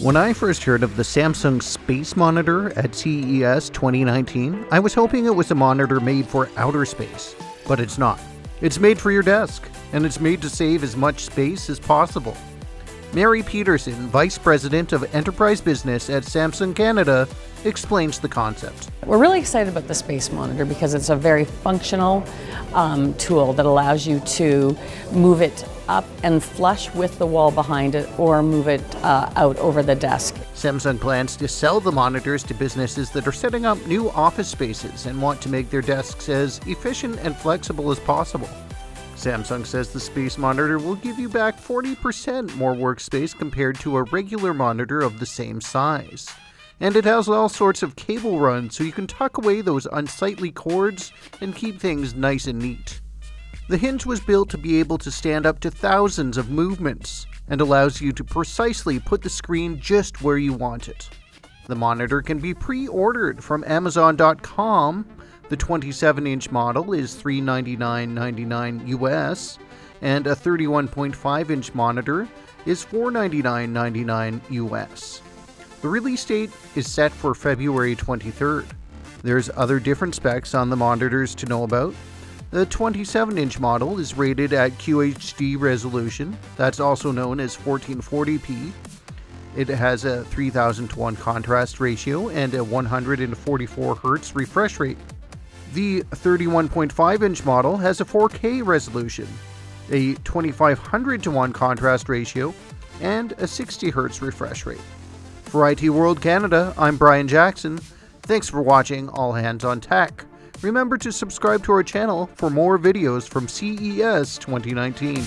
When I first heard of the Samsung Space Monitor at CES 2019, I was hoping it was a monitor made for outer space, but it's not. It's made for your desk, and it's made to save as much space as possible. Mary Peterson, Vice President of Enterprise Business at Samsung Canada, explains the concept. We're really excited about the Space Monitor because it's a very functional tool that allows you to move it up and flush with the wall behind it or move it out over the desk. Samsung plans to sell the monitors to businesses that are setting up new office spaces and want to make their desks as efficient and flexible as possible. Samsung says the Space Monitor will give you back 40% more workspace compared to a regular monitor of the same size. And it has all sorts of cable runs so you can tuck away those unsightly cords and keep things nice and neat. The Hinge was built to be able to stand up to thousands of movements and allows you to precisely put the screen just where you want it. The monitor can be pre-ordered from Amazon.com. The 27-inch model is $399.99 US, and a 31.5-inch monitor is $499.99 US. The release date is set for February 23rd. There's other different specs on the monitors to know about. The 27-inch model is rated at QHD resolution, that's also known as 1440p. It has a 3000:1 contrast ratio and a 144 Hz refresh rate. The 31.5-inch model has a 4K resolution, a 2500:1 contrast ratio, and a 60 Hz refresh rate. For IT World Canada, I'm Brian Jackson. Thanks for watching All Hands on Tech. Remember to subscribe to our channel for more videos from CES 2019.